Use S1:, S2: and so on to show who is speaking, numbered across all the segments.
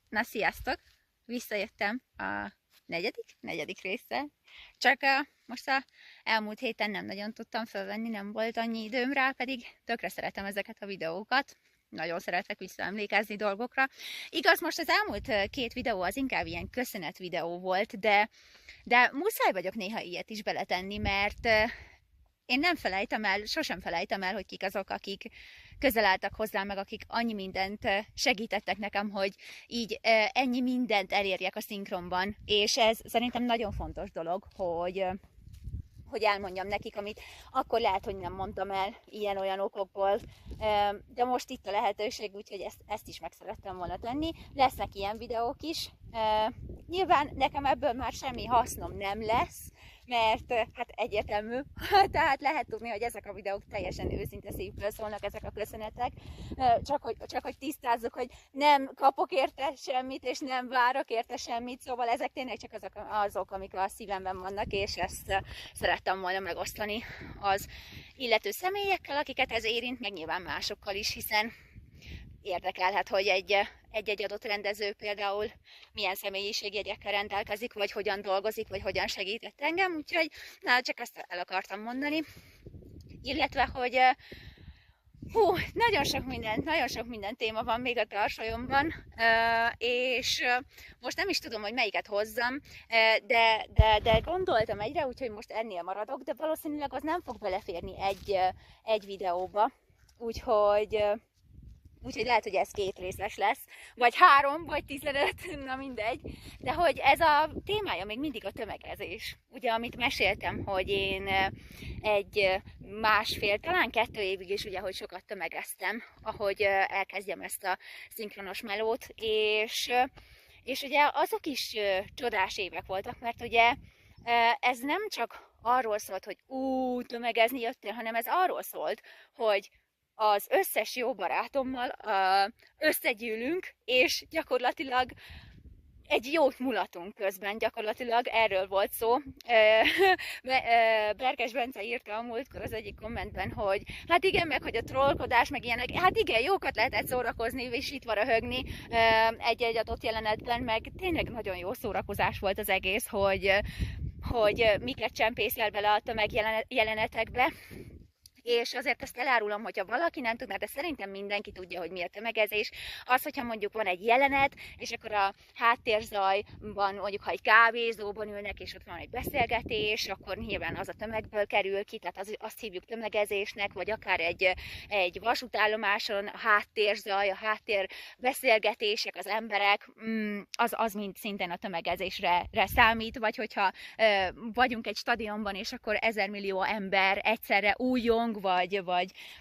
S1: Na, sziasztok! Visszajöttem a negyedik résszel. Csak most a elmúlt héten nem nagyon tudtam felvenni, nem volt annyi időm rá, pedig tökre szeretem ezeket a videókat. Nagyon szeretek visszaemlékezni dolgokra. Igaz, most az elmúlt két videó az inkább ilyen köszönet videó volt, de muszáj vagyok néha ilyet is beletenni, mert én nem felejtem el, sosem felejtem el, hogy kik azok, akik közel álltak hozzám, meg akik annyi mindent segítettek nekem, hogy így ennyi mindent elérjek a szinkronban. És ez szerintem nagyon fontos dolog, hogy elmondjam nekik, amit akkor lehet, hogy nem mondtam el ilyen-olyan okokból, de most itt a lehetőség, úgyhogy ezt is meg szerettem volna tenni. Lesznek ilyen videók is. Nyilván nekem ebből már semmi hasznom nem lesz, mert hát egyértelmű, tehát lehet tudni, hogy ezek a videók teljesen őszinte szívből szólnak, ezek a köszönetek, csak hogy tisztázzuk, hogy nem kapok érte semmit, és nem várok érte semmit, szóval ezek tényleg csak azok, amik a szívemben vannak, és ezt szerettem volna megosztani az illető személyekkel, akiket ez érint, meg nyilván másokkal is, hiszen érdekelhet, hogy egy adott rendező például milyen személyiségjegyekkel rendelkezik, vagy hogyan dolgozik, vagy hogyan segített engem, úgyhogy csak ezt el akartam mondani. Illetve, hogy nagyon sok minden téma van még a tarsolyomban, és most nem is tudom, hogy melyiket hozzam, de gondoltam egyre, úgyhogy most ennél maradok, de valószínűleg az nem fog beleférni egy videóba, úgyhogy lehet, hogy ez 2 részes lesz, vagy 3, vagy 15, na mindegy. De hogy ez a témája még mindig a tömegezés. Ugye, amit meséltem, hogy én egy másfél, talán 2 évig is ugye, hogy sokat tömegeztem, ahogy elkezdjem ezt a szinkronos melót, és ugye azok is csodás évek voltak, mert ugye ez nem csak arról szólt, hogy tömegezni jöttél, hanem ez arról szólt, hogy az összes jó barátommal összegyűlünk, és gyakorlatilag egy jót mulatunk közben, gyakorlatilag erről volt szó. Berkes Bence írta a múltkor az egyik kommentben, hogy hát igen, meg hogy a trollkodás, meg ilyenek, hát igen, jókat lehetett szórakozni, és itt röhögni egy-egy adott jelenetben, meg tényleg nagyon jó szórakozás volt az egész, hogy miket csempészel bele a tömegjelenetekbe. És azért ezt elárulom, hogyha valaki nem tudná, de szerintem mindenki tudja, hogy mi a tömegezés. Az, hogyha mondjuk van egy jelenet, és akkor a háttérzajban, mondjuk ha egy kávézóban ülnek, és ott van egy beszélgetés, akkor nyilván az a tömegből kerül ki, tehát azt hívjuk tömegezésnek, vagy akár egy vasútállomáson a háttérzaj, a háttérbeszélgetések, az emberek, az mind szintén a tömegezésre számít, vagy hogyha vagyunk egy stadionban, és akkor 1000 millió ember egyszerre újjong, vagy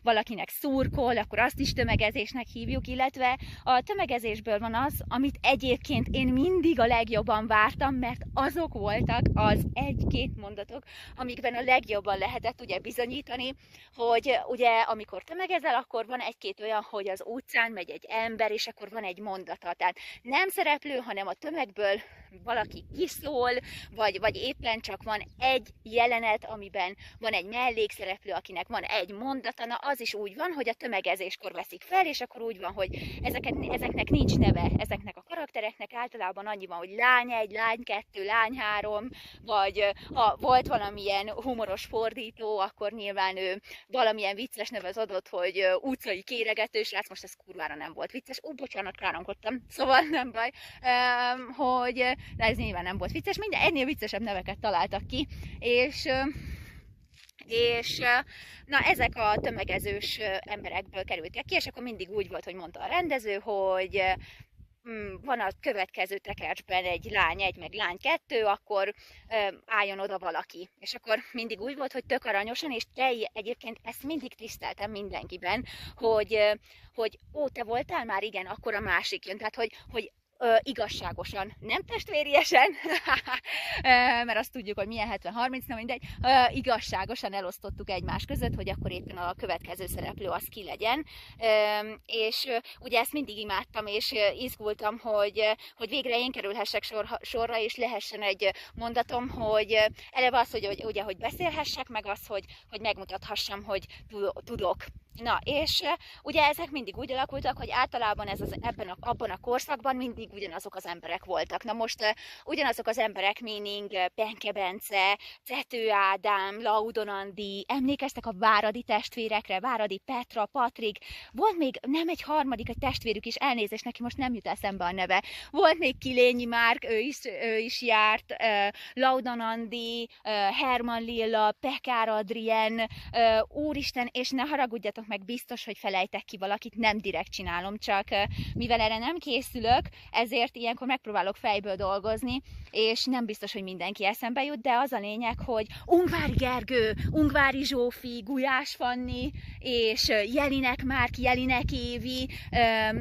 S1: valakinek szurkol, akkor azt is tömegezésnek hívjuk, illetve a tömegezésből van az, amit egyébként én mindig a legjobban vártam, mert azok voltak az 1-2 mondatok, amikben a legjobban lehetett ugye bizonyítani, hogy ugye amikor tömegezel, akkor van 1-2 olyan, hogy az utcán megy egy ember, és akkor van egy mondata, tehát nem szereplő, hanem a tömegből valaki kiszól, vagy éppen csak van egy jelenet, amiben van egy mellékszereplő, akinek van egy mondata, na az is úgy van, hogy a tömegezéskor veszik fel, és akkor úgy van, hogy ezeknek nincs neve, ezeknek a karaktereknek általában annyi van, hogy lány 1, lány 2, lány 3, vagy ha volt valamilyen humoros fordító, akkor nyilván ő valamilyen vicces nevet adott, hogy utcai kéregető srác, most ez kurvára nem volt vicces, bocsánat, káromkodtam, szóval nem baj, hogy de ez nyilván nem volt vicces, minden ennél viccesebb neveket találtak ki, és na ezek a tömegezős emberekből kerültek ki, és akkor mindig úgy volt, hogy mondta a rendező, hogy van a következő tekercsben egy lány 1, meg lány 2, akkor álljon oda valaki. És akkor mindig úgy volt, hogy tök aranyosan, és egyébként ezt mindig tiszteltem mindenkiben, hogy te voltál már, igen, akkor a másik jön. Tehát, hogy igazságosan, nem testvériesen, mert azt tudjuk, hogy milyen 70-30, nem mindegy, igazságosan elosztottuk egymás között, hogy akkor éppen a következő szereplő az ki legyen, és ugye ezt mindig imádtam, és izgultam, hogy végre én kerülhessek sorra, és lehessen egy mondatom, hogy eleve az, hogy ugye, hogy beszélhessek, meg az, hogy megmutathassam, hogy tudok. Na, és ugye ezek mindig úgy alakultak, hogy általában abban a korszakban mindig mindig ugyanazok az emberek voltak. Na most ugyanazok az emberek, meaning Penke Bence, Cető Ádám, Laudon Andi, emlékeztek a Váradi testvérekre, Váradi Petra, Patrik, volt még nem egy harmadik, egy testvérük is, elnézést, neki most nem jut eszembe a neve, volt még Kilényi Márk, ő is járt, Laudon Andi, Herman Lilla, Pekár Adrien, úristen, és ne haragudjatok meg, biztos, hogy felejtek ki valakit, nem direkt csinálom, csak mivel erre nem készülök, ezért ilyenkor megpróbálok fejből dolgozni, és nem biztos, hogy mindenki eszembe jut, de az a lényeg, hogy Ungvári Gergő, Ungvári Zsófi, Gulyás Fanni, és Jelinek Márk, Jelinek Évi,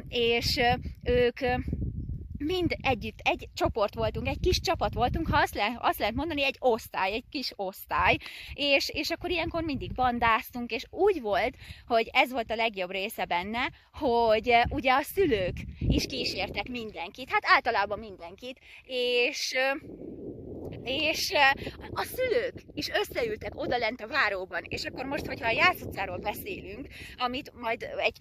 S1: és ők mind együtt, egy csoport voltunk, egy kis csapat voltunk, ha azt lehet mondani, egy osztály, egy kis osztály, és akkor ilyenkor mindig bandáztunk, és úgy volt, hogy ez volt a legjobb része benne, hogy ugye a szülők is kísértek mindenkit, hát általában mindenkit, és a szülők is összeültek odalent a váróban, és akkor most, hogyha a Jász utcáról beszélünk, amit majd egy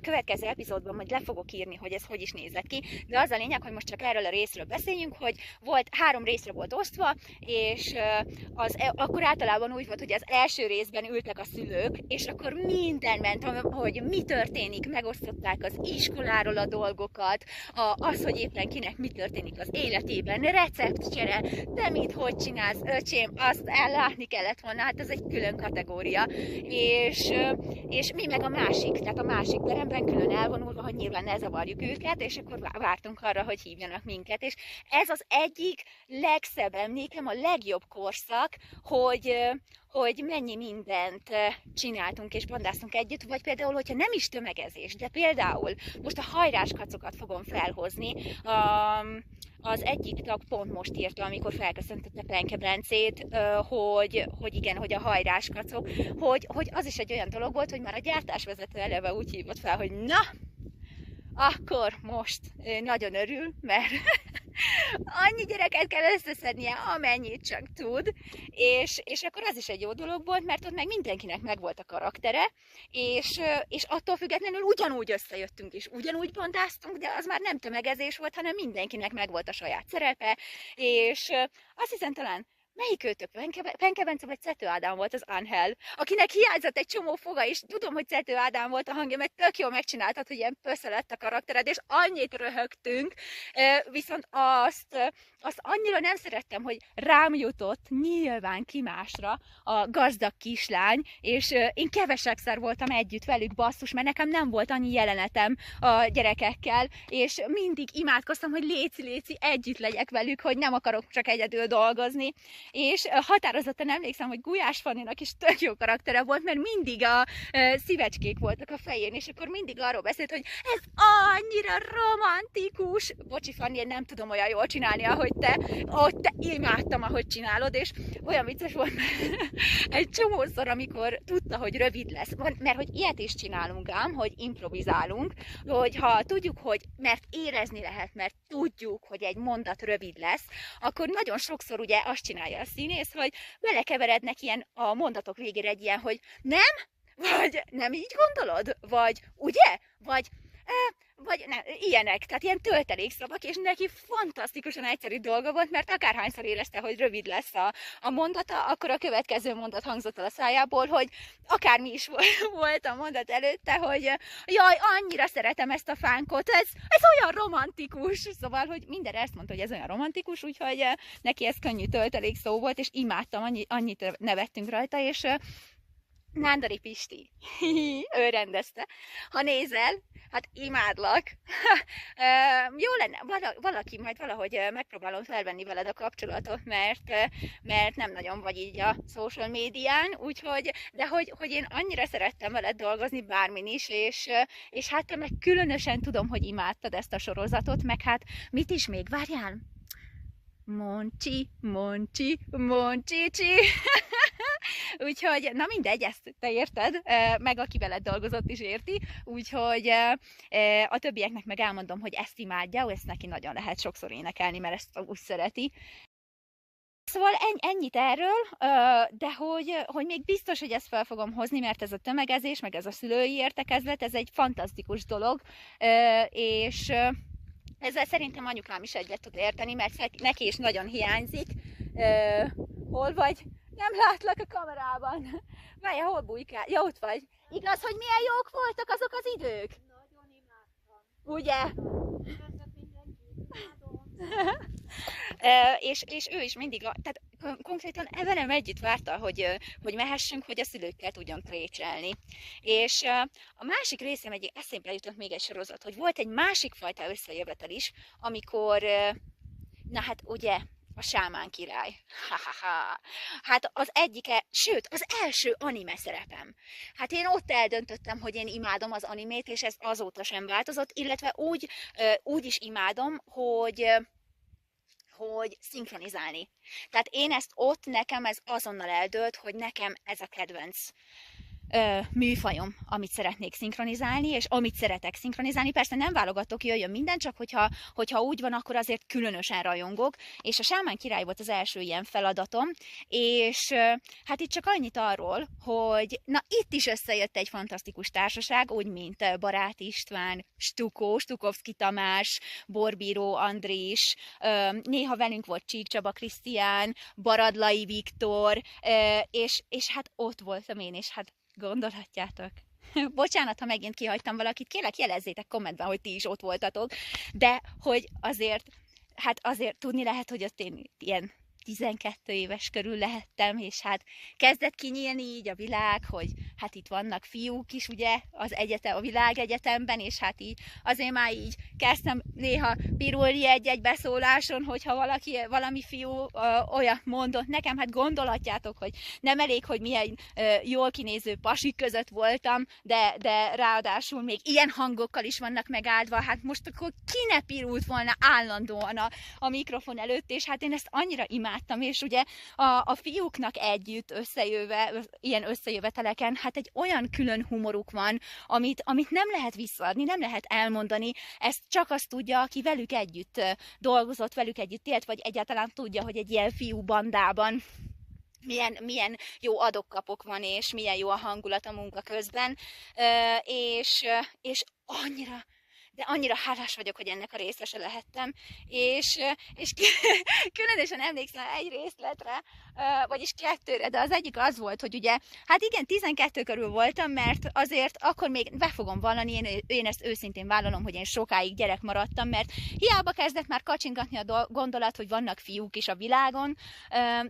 S1: következő epizódban majd le fogok írni, hogy ez hogy is nézett ki, de az a lényeg, hogy most csak erről a részről beszéljünk, hogy volt 3 részre volt osztva, és akkor általában úgy volt, hogy az első részben ültek a szülők, és akkor minden ment, hogy mi történik, megosztották az iskoláról a dolgokat, az, hogy éppen kinek mi történik az életében, receptcsere, te mit, hogy csinálsz, öcsém, azt ellátni kellett volna, hát ez egy külön kategória, és mi meg a másik, tehát a másik teremben külön elvonulva, hogy nyilván ne zavarjuk őket, és akkor vártunk arra, hogy hívjanak minket, és ez az egyik legszebb emlékem, a legjobb korszak, hogy mennyi mindent csináltunk és bandáztunk együtt, vagy például, hogyha nem is tömegezés, de például most a hajráskacokat fogom felhozni, az egyik tag pont most írta, amikor felköszöntette Penke Bencét, hogy igen, hogy a hajráskacok, hogy az is egy olyan dolog volt, hogy már a gyártásvezető eleve úgy hívott fel, hogy na, akkor most nagyon örül, mert annyi gyereket kell összeszednie, amennyit csak tud, és akkor az is egy jó dolog volt, mert ott meg mindenkinek megvolt a karaktere, és attól függetlenül ugyanúgy összejöttünk, és ugyanúgy bandáztunk, de az már nem tömegezés volt, hanem mindenkinek megvolt a saját szerepe, és azt hiszem talán melyik őtök? Penke Bence vagy Cető Ádám volt az Angel, akinek hiányzott egy csomó foga, és tudom, hogy Cető Ádám volt a hangja, mert tök jól megcsináltad, hogy ilyen pösze lett a karaktered, és annyit röhögtünk, viszont azt annyira nem szerettem, hogy rám jutott nyilván ki másra a gazdag kislány, és én kevesegszer voltam együtt velük, basszus, mert nekem nem volt annyi jelenetem a gyerekekkel, és mindig imádkoztam, hogy léci, együtt legyek velük, hogy nem akarok csak egyedül dolgozni, és határozottan emlékszem, hogy Gulyás Fanninak is tök jó karaktere volt, mert mindig a szívecskék voltak a fején, és akkor mindig arról beszélt, hogy ez annyira romantikus. Bocsi Fanni, én nem tudom olyan jól csinálni, ahogy te imádtam, ahogy csinálod, és olyan vicces volt, egy csomószor, amikor tudta, hogy rövid lesz, mert hogy ilyet is csinálunk ám, hogy improvizálunk, hogy ha tudjuk, hogy mert érezni lehet, mert tudjuk, hogy egy mondat rövid lesz, akkor nagyon sokszor ugye azt csinálja a színész, hogy belekeverednek ilyen a mondatok végére egy ilyen, hogy nem? Vagy nem így gondolod? Vagy ugye? Vagy nem, ilyenek, tehát ilyen töltelékszavak, és neki fantasztikusan egyszerű dolga volt, mert akárhányszor érezte, hogy rövid lesz a mondata, akkor a következő mondat hangzott el a szájából, hogy akármi is volt a mondat előtte, hogy jaj, annyira szeretem ezt a fánkot, ez olyan romantikus, szóval, hogy mindenre ezt mondta, hogy ez olyan romantikus, úgyhogy neki ez könnyű töltelékszó volt, és imádtam, annyit nevettünk rajta, és Nándori Pisti, ő rendezte. Ha nézel, hát imádlak. Jó lenne, valaki majd valahogy megpróbálom felvenni veled a kapcsolatot, mert nem nagyon vagy így a social médián, úgyhogy, de hogy én annyira szerettem veled dolgozni bármin is, és hát te meg különösen tudom, hogy imádtad ezt a sorozatot, meg hát mit is még, várjál? Moncsi. Úgyhogy, na mindegy, ezt te érted, meg aki veled dolgozott is érti, úgyhogy a többieknek meg elmondom, hogy ezt imádja, ezt neki nagyon lehet sokszor énekelni, mert ezt úgy szereti. Szóval ennyit erről, de hogy még biztos, hogy ezt fel fogom hozni, mert ez a tömegezés, meg ez a szülői értekezlet, ez egy fantasztikus dolog, és Ezzel szerintem anyukám is egyet tud érteni, mert neki is nagyon hiányzik. Hol vagy? Nem látlak a kamerában. Várjál, hol bújkál? Ja, ott vagy. Igaz, hogy milyen jók voltak azok az idők?
S2: Nagyon imádtam.
S1: Ugye?
S2: Üdvözlök mindenkit,
S1: És ő is mindig, tehát konkrétan velem együtt várta, hogy mehessünk, hogy a szülőkkel tudjon trécselni. És a másik részem eszembe jutott még egy sorozat, hogy volt egy másik fajta összejövetel is, amikor, na hát ugye, a Sámán király. Ha-ha-ha. Hát az egyike, sőt, az első anime szerepem. Hát én ott eldöntöttem, hogy én imádom az animét, és ez azóta sem változott, illetve úgy is imádom, hogy szinkronizálni. Tehát én ezt ott, nekem ez azonnal eldőlt, hogy nekem ez a kedvenc műfajom, amit szeretnék szinkronizálni, és amit szeretek szinkronizálni. Persze nem válogatok, jöjjön minden, csak hogyha úgy van, akkor azért különösen rajongok, és a Sámán király volt az első ilyen feladatom, és hát itt csak annyit arról, hogy na itt is összejött egy fantasztikus társaság, úgy mint Barát István, Stukovszki Tamás, Borbíró Andrés, néha velünk volt Csík Csaba Krisztián, Baradlai Viktor, és hát ott voltam én, és hát gondolhatjátok. Bocsánat, ha megint kihagytam valakit, kérlek jelezzétek kommentben, hogy ti is ott voltatok, de hogy azért tudni lehet, hogy ott én ilyen 12 éves körül lehettem, és hát kezdett kinyílni így a világ, hogy hát itt vannak fiúk is, ugye, a világegyetemben, és hát így azért már így kezdtem néha pirulni egy-egy beszóláson, hogyha valami fiú olyat mondott nekem, hát gondolhatjátok, hogy nem elég, hogy milyen jól kinéző pasik között voltam, de ráadásul még ilyen hangokkal is vannak megáldva, hát most akkor ki ne pirult volna állandóan a mikrofon előtt, és hát én ezt annyira imádtam, és ugye a fiúknak együtt ilyen összejöveteleken, hát egy olyan külön humoruk van, amit nem lehet visszaadni, nem lehet elmondani, ezt csak azt tudja, aki velük együtt dolgozott, velük együtt élt, vagy egyáltalán tudja, hogy egy ilyen fiú bandában milyen jó adok-kapok van, és milyen jó a hangulat a munka közben, és annyira hálás vagyok, hogy ennek a részese lehettem, és különösen emlékszem egy részletre, vagyis 2-re, de az egyik az volt, hogy ugye, hát igen, 12 körül voltam, mert azért akkor még be fogom vallani, én ezt őszintén vállalom, hogy én sokáig gyerek maradtam, mert hiába kezdett már kacsingatni a gondolat, hogy vannak fiúk is a világon,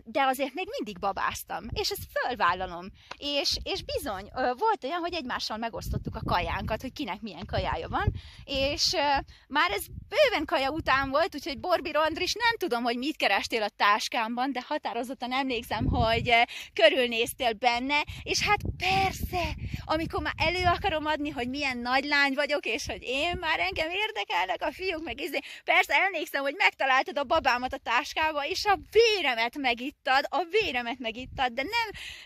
S1: de azért még mindig babáztam, és ezt fölvállalom, és bizony, volt olyan, hogy egymással megosztottuk a kajánkat, hogy kinek milyen kajája van, és már ez bőven kaja után volt, úgyhogy Borbíró Andris, nem tudom, hogy mit kerestél a táskámban, de határozottan emlékszem, hogy körülnéztél benne, és hát persze, amikor már elő akarom adni, hogy milyen nagy lány vagyok, és hogy én már engem érdekelnek a fiúk, meg persze emlékszem, hogy megtaláltad a babámat a táskába, és a véremet megittad,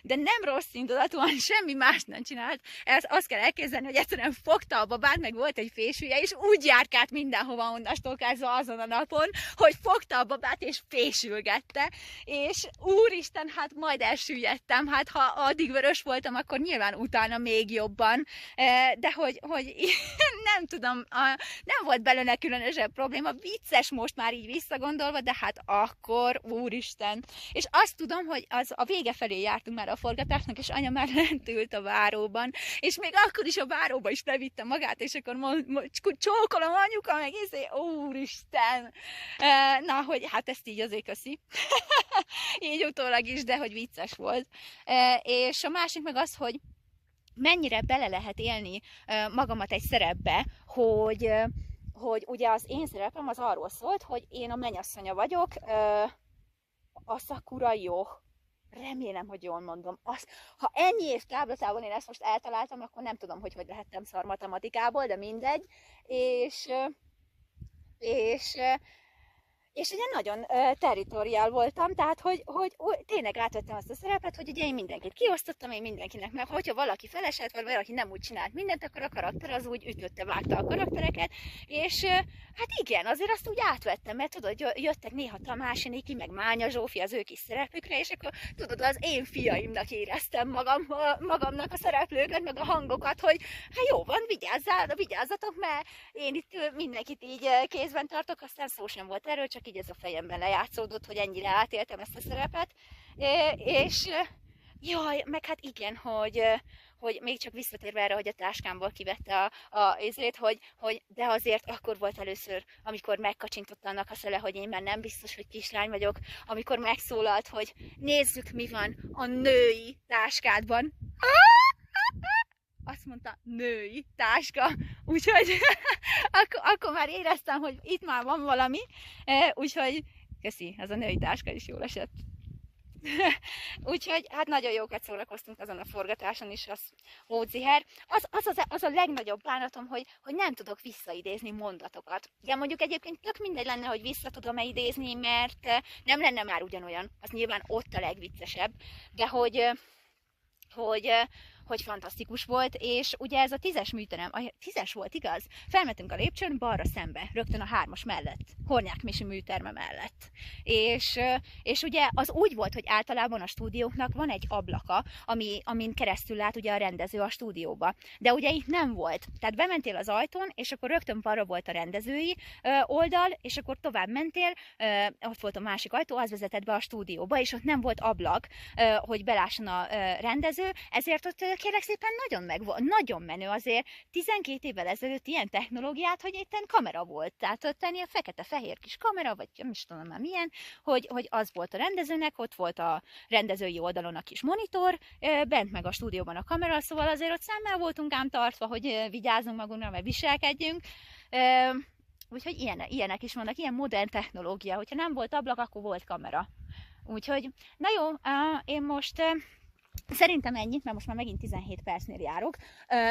S1: de nem rossz indulatúan, semmi más nem csinált. Azt kell elképzelni, hogy egyszerűen fogta a babát, meg volt egy fésülje, és úgy járkált mindenhova onnastól kezdve azon a napon, hogy fogta a babát és fésülgette, és úristen, hát majd elsüllyedtem, hát ha addig vörös voltam, akkor nyilván utána még jobban, de hogy nem tudom, nem volt belőle különösebb probléma, vicces most már így visszagondolva, de hát akkor, úristen. És azt tudom, hogy az a vége felé jártunk már a forgatásnak, és anya már lent ült a váróban, és még akkor is a váróba is levitte magát, és akkor csókolom anyuka, meg úristen. Na, hogy hát ezt így azért köszi. Így utólag is, de hogy vicces volt. És a másik meg az, hogy mennyire bele lehet élni magamat egy szerepbe, hogy ugye az én szerepem az arról szólt, hogy én a mennyasszonya vagyok, a Sakura jó. Remélem, hogy jól mondom. Ha ennyi év táblatában én ezt most eltaláltam, akkor nem tudom, hogy lehettem szar matematikából, de mindegy. És ugye nagyon territoriál voltam, tehát hogy tényleg átvettem azt a szerepet, hogy ugye én mindenkit kiosztottam, én mindenkinek, mert hogyha valaki felesett, vagy valaki nem úgy csinált mindent, akkor a karakter az úgy ütötte, vágta a karaktereket, és hát igen, azért azt úgy átvettem, mert tudod, jöttek néha Tamási Niki, meg Mánya Zsófi az ő kis szerepükre, és akkor tudod, az én fiaimnak éreztem magamnak a szereplőket, meg a hangokat, hogy hát jó van, vigyázzatok, mert én itt mindenkit így kézben tartok, aztán szó sem volt erről, csak így ez a fejemben lejátszódott, hogy ennyire átéltem ezt a szerepet, és jaj, meg hát igen, hogy még csak visszatérve erre, hogy a táskámból kivette ezért, hogy de azért akkor volt először, amikor megkacsintotta annak a szele, hogy én már nem biztos, hogy kislány vagyok, amikor megszólalt, hogy nézzük, mi van a női táskádban. Azt mondta, női táska, úgyhogy akkor már éreztem, hogy itt már van valami, úgyhogy köszi, ez a női táska is jól esett. Úgyhogy hát nagyon jókat szórakoztunk azon a forgatáson is, az Hódziher. Az a legnagyobb bánatom, hogy nem tudok visszaidézni mondatokat. Ugye mondjuk egyébként tök mindegy lenne, hogy vissza tudom-e idézni, mert nem lenne már ugyanolyan, az nyilván ott a legviccesebb, de hogy fantasztikus volt, és ugye ez a 10-es műterem, a 10-es volt, igaz? Felmentünk a lépcsőn balra szembe, rögtön a 3-as mellett, Hornyák Misi műterme mellett. És ugye az úgy volt, hogy általában a stúdióknak van egy ablaka, amin keresztül lát ugye a rendező a stúdióba. De ugye itt nem volt. Tehát bementél az ajtón, és akkor rögtön balra volt a rendezői oldal, és akkor tovább mentél, ott volt a másik ajtó, az vezetett be a stúdióba, és ott nem volt ablak, hogy belásson a rendező, ezért ott kérlek szépen nagyon menő azért 12 évvel ezelőtt ilyen technológiát, hogy itten kamera volt. Tehát ott ilyen fekete-fehér kis kamera, vagy nem is tudom már milyen, hogy az volt a rendezőnek, ott volt a rendezői oldalon a kis monitor, bent meg a stúdióban a kamera, szóval azért ott szemmel voltunk ám tartva, hogy vigyázzunk magunkra, mert viselkedjünk. Úgyhogy ilyenek is vannak, ilyen modern technológia. Hogyha nem volt ablak, akkor volt kamera. Úgyhogy, na jó, én most szerintem ennyit, mert most már megint 17 percnél járok,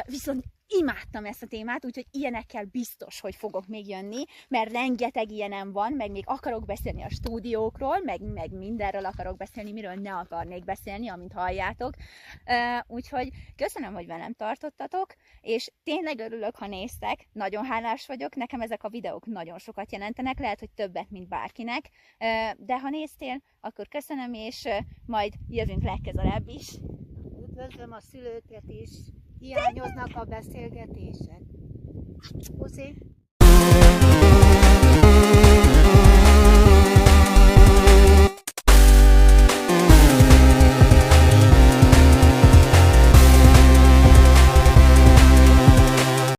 S1: viszont imádtam ezt a témát, úgyhogy ilyenekkel biztos, hogy fogok még jönni, mert rengeteg ilyenem van, meg még akarok beszélni a stúdiókról, meg mindenről akarok beszélni, miről ne akarnék beszélni, amint halljátok. Úgyhogy köszönöm, hogy velem tartottatok, és tényleg örülök, ha néztek, nagyon hálás vagyok, nekem ezek a videók nagyon sokat jelentenek, lehet, hogy többet, mint bárkinek, de ha néztél, akkor köszönöm, és majd jövünk legközelebb is.
S2: Üdvözlöm a szülőket is. Hiányoznak a beszélgetések. Puszi.